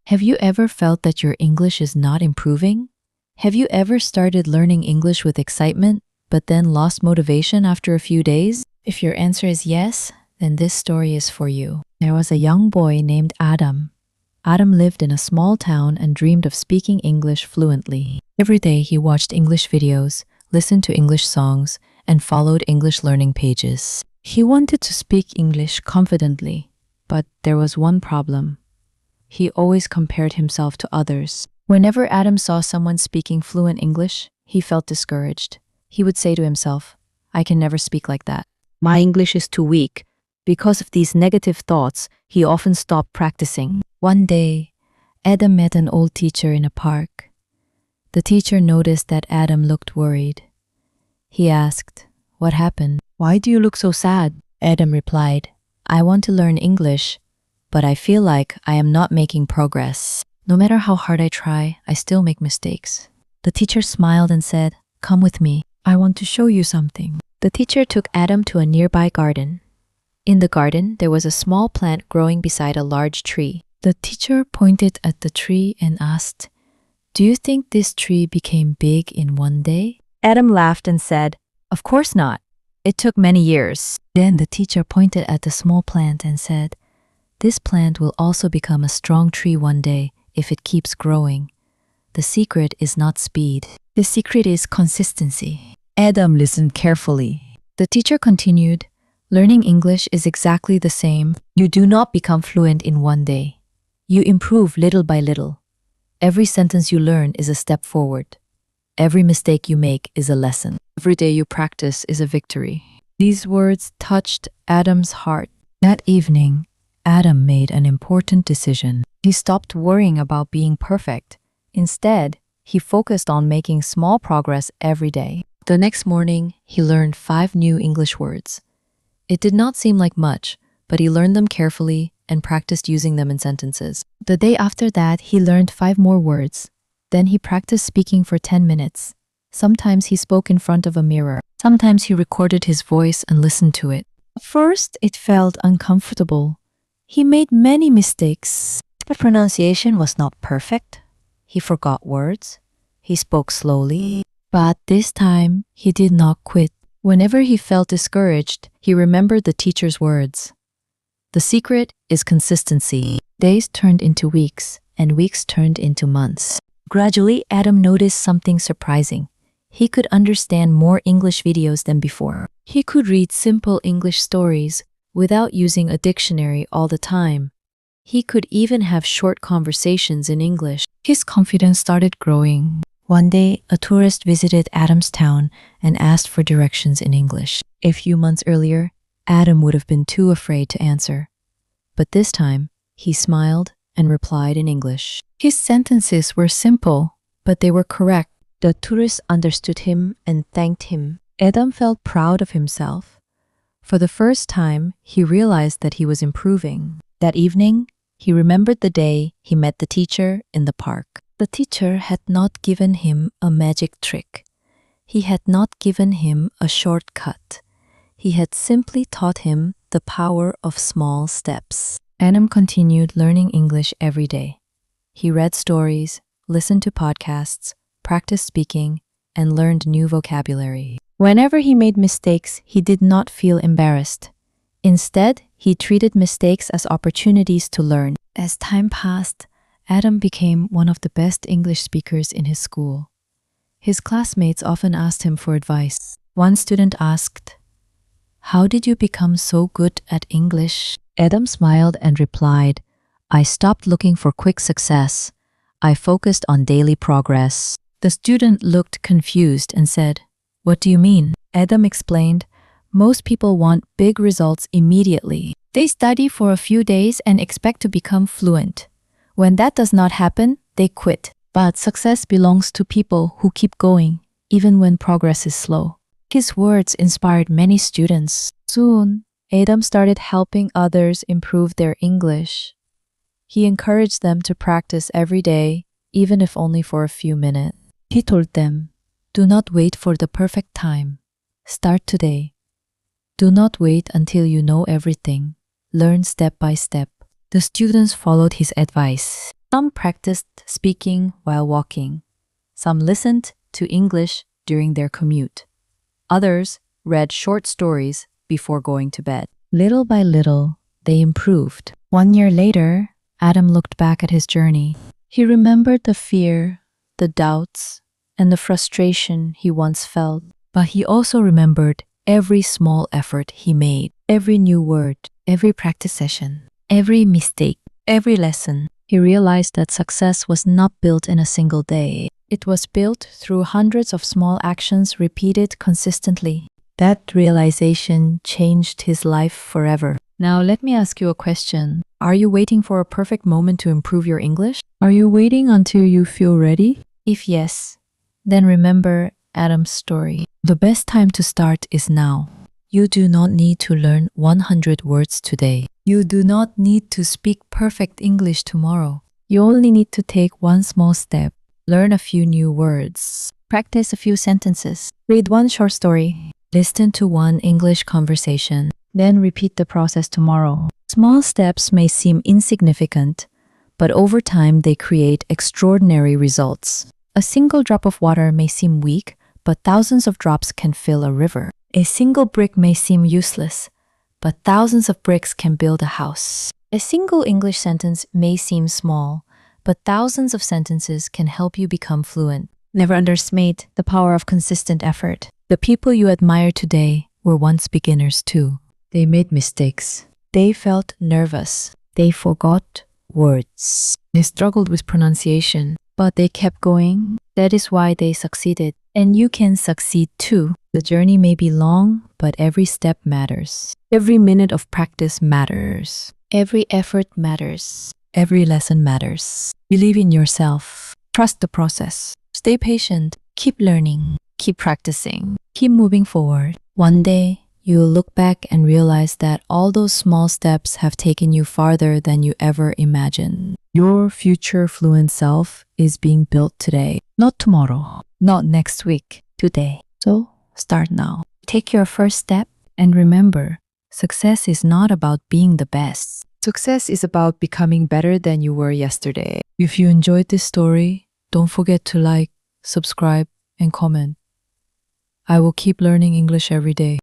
Have you ever felt that your English is not improving? Have you ever started learning English with excitement, but then lost motivation after a few days? If your answer is yes, then this story is for you. There was a young boy named Adam. Adam lived in a small town and dreamed of speaking English fluently. Every day he watched English videos, listened to English songs, and followed English learning pages. He wanted to speak English confidently, but there was one problem. He always compared himself to others. Whenever Adam saw someone speaking fluent English, he felt discouraged. He would say to himself, "I can never speak like that. My English is too weak." Because of these negative thoughts, he often stopped practicing. One day, Adam met an old teacher in a park. The teacher noticed that Adam looked worried. He asked, "What happened? Why do you look so sad?" Adam replied, "I want to learn English, but I feel like I am not making progress. No matter how hard I try, I still make mistakes." The teacher smiled and said, "Come with me. I want to show you something." The teacher took Adam to a nearby garden. In the garden, there was a small plant growing beside a large tree. The teacher pointed at the tree and asked, "Do you think this tree became big in one day?" Adam laughed and said, "Of course not. It took many years." Then the teacher pointed at the small plant and said, "This plant will also become a strong tree one day if it keeps growing. The secret is not speed. The secret is consistency." Adam listened carefully. The teacher continued, "Learning English is exactly the same. You do not become fluent in one day. You improve little by little. Every sentence you learn is a step forward. Every mistake you make is a lesson. Every day you practice is a victory." These words touched Adam's heart. That evening, Adam made an important decision. He stopped worrying about being perfect. Instead, he focused on making small progress every day. The next morning, he learned 5 new English words. It did not seem like much, but he learned them carefully and practiced using them in sentences. The day after that, he learned 5 more words. Then he practiced speaking for 10 minutes. Sometimes he spoke in front of a mirror. Sometimes he recorded his voice and listened to it. At first, it felt uncomfortable. He made many mistakes. The pronunciation was not perfect. He forgot words. He spoke slowly. But this time, he did not quit. Whenever he felt discouraged, he remembered the teacher's words. The secret is consistency. Days turned into weeks, and weeks turned into months. Gradually, Adam noticed something surprising. He could understand more English videos than before. He could read simple English stories without using a dictionary all the time. He could even have short conversations in English. His confidence started growing. One day, a tourist visited Adam's town and asked for directions in English. A few months earlier, Adam would have been too afraid to answer. But this time, he smiled and replied in English. His sentences were simple, but they were correct. The tourist understood him and thanked him. Adam felt proud of himself. For the first time, he realized that he was improving. That evening, he remembered the day he met the teacher in the park. The teacher had not given him a magic trick. He had not given him a shortcut. He had simply taught him the power of small steps. Adam continued learning English every day. He read stories, listened to podcasts, practiced speaking, and learned new vocabulary. Whenever he made mistakes, he did not feel embarrassed. Instead, he treated mistakes as opportunities to learn. As time passed, Adam became one of the best English speakers in his school. His classmates often asked him for advice. One student asked, "How did you become so good at English?" Adam smiled and replied, "I stopped looking for quick success. I focused on daily progress." The student looked confused and said, "What do you mean?" Adam explained, "Most people want big results immediately. They study for a few days and expect to become fluent. When that does not happen, they quit. But success belongs to people who keep going, even when progress is slow." His words inspired many students. Soon, Adam started helping others improve their English. He encouraged them to practice every day, even if only for a few minutes. He told them, "Do not wait for the perfect time. Start today. Do not wait until you know everything. Learn step by step." The students followed his advice. Some practiced speaking while walking. Some listened to English during their commute. Others read short stories before going to bed. Little by little, they improved. 1 year later, Adam looked back at his journey. He remembered the fear, the doubts, and the frustration he once felt. But he also remembered every small effort he made, every new word, every practice session, every mistake, every lesson. He realized that success was not built in a single day. It was built through hundreds of small actions repeated consistently. That realization changed his life forever. Now let me ask you a question. Are you waiting for a perfect moment to improve your English? Are you waiting until you feel ready? If yes, then remember Adam's story. The best time to start is now. You do not need to learn 100 words today. You do not need to speak perfect English tomorrow. You only need to take one small step. Learn a few new words. Practice a few sentences. Read one short story. Listen to one English conversation. Then repeat the process tomorrow. Small steps may seem insignificant, but over time they create extraordinary results. A single drop of water may seem weak, but thousands of drops can fill a river. A single brick may seem useless, but thousands of bricks can build a house. A single English sentence may seem small, but thousands of sentences can help you become fluent. Never underestimate the power of consistent effort. The people you admire today were once beginners too. They made mistakes. They felt nervous. They forgot words. They struggled with pronunciation, but they kept going. That is why they succeeded. And you can succeed too. The journey may be long, but every step matters. Every minute of practice matters. Every effort matters. Every lesson matters. Believe in yourself. Trust the process. Stay patient. Keep learning. Keep practicing. Keep moving forward. One day, you will look back and realize that all those small steps have taken you farther than you ever imagined. Your future fluent self is being built today, not tomorrow, not next week, today. So start now. Take your first step and remember, success is not about being the best. Success is about becoming better than you were yesterday. If you enjoyed this story, don't forget to like, subscribe, and comment. I will keep learning English every day.